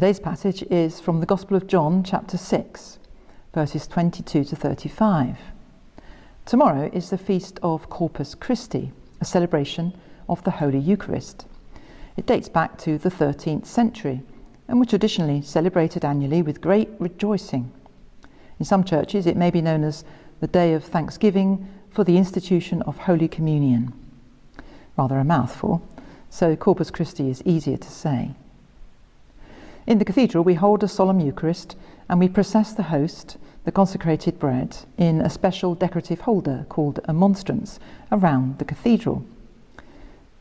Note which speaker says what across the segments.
Speaker 1: Today's passage is from the Gospel of John, chapter 6, verses 22 to 35. Tomorrow is the feast of Corpus Christi, a celebration of the Holy Eucharist. It dates back to the 13th century and was traditionally celebrated annually with great rejoicing. In some churches it may be known as the Day of Thanksgiving for the institution of Holy Communion. Rather a mouthful, so Corpus Christi is easier to say. In the cathedral we hold a solemn Eucharist and we process the host, the consecrated bread, in a special decorative holder called a monstrance around the cathedral.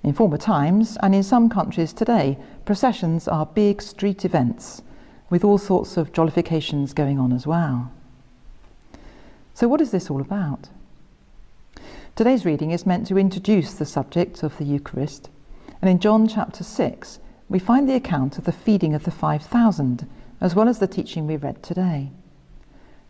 Speaker 1: In former times, and in some countries today, processions are big street events with all sorts of jollifications going on as well. So what is this all about? Today's reading is meant to introduce the subject of the Eucharist, and in John chapter 6 we find the account of the feeding of the 5,000, as well as the teaching we read today.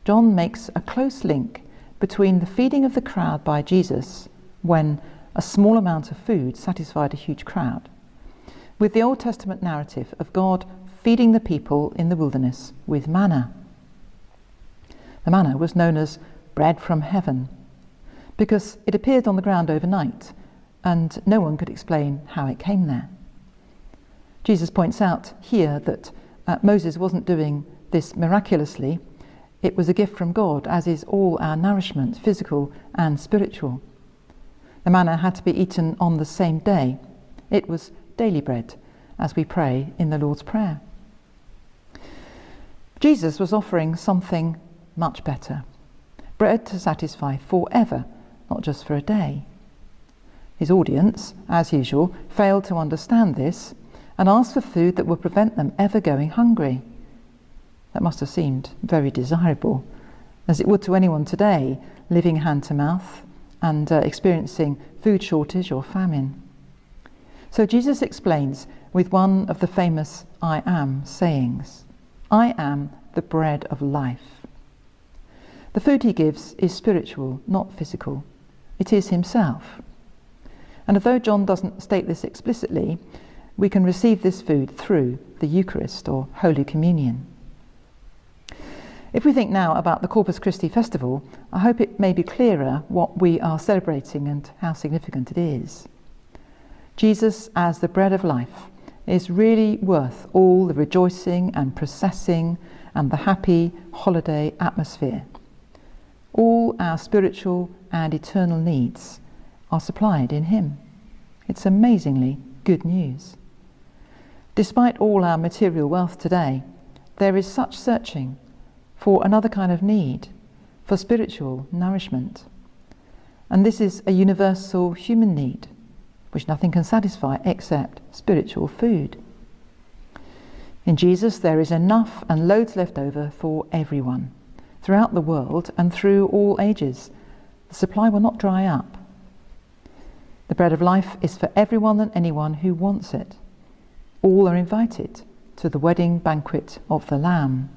Speaker 1: John makes a close link between the feeding of the crowd by Jesus, when a small amount of food satisfied a huge crowd, with the Old Testament narrative of God feeding the people in the wilderness with manna. The manna was known as bread from heaven, because it appeared on the ground overnight, and no one could explain how it came there. Jesus points out here that Moses wasn't doing this miraculously. It was a gift from God, as is all our nourishment, physical and spiritual. The manna had to be eaten on the same day. It was daily bread, as we pray in the Lord's Prayer. Jesus was offering something much better. Bread to satisfy forever, not just for a day. His audience, as usual, failed to understand this and asked for food that would prevent them ever going hungry. That must have seemed very desirable, as it would to anyone today living hand to mouth and experiencing food shortage or famine. So Jesus explains with one of the famous I am sayings. I am the bread of life. The food he gives is spiritual, not physical. It is himself. And although John doesn't state this explicitly, we can receive this food through the Eucharist or Holy Communion. If we think now about the Corpus Christi festival, I hope it may be clearer what we are celebrating and how significant it is. Jesus as the bread of life is really worth all the rejoicing and processing and the happy holiday atmosphere. All our spiritual and eternal needs are supplied in him. It's amazingly good news. Despite all our material wealth today, there is such searching for another kind of need, for spiritual nourishment. And this is a universal human need, which nothing can satisfy except spiritual food. In Jesus there is enough and loads left over for everyone, throughout the world and through all ages. The supply will not dry up. The bread of life is for everyone and anyone who wants it. All are invited to the wedding banquet of the Lamb.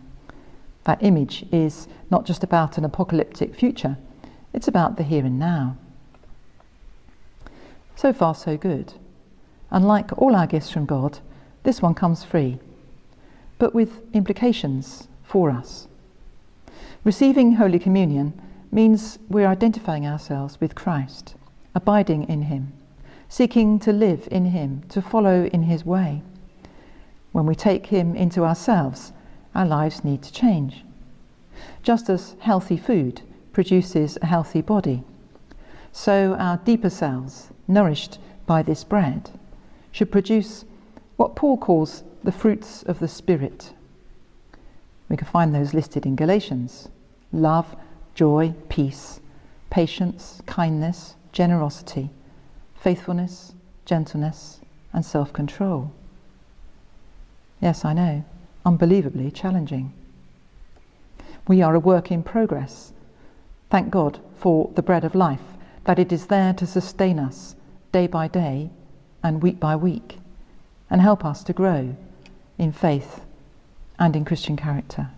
Speaker 1: That image is not just about an apocalyptic future, it's about the here and now. So far so good. Unlike all our gifts from God, this one comes free, but with implications for us. Receiving Holy Communion means we're identifying ourselves with Christ, abiding in him, seeking to live in him, to follow in his way. When we take him into ourselves, our lives need to change. Just as healthy food produces a healthy body, so our deeper selves, nourished by this bread, should produce what Paul calls the fruits of the Spirit. We can find those listed in Galatians: love, joy, peace, patience, kindness, generosity, faithfulness, gentleness, and self-control. Yes, I know, unbelievably challenging. We are a work in progress. Thank God for the bread of life, that it is there to sustain us day by day and week by week, and help us to grow in faith and in Christian character.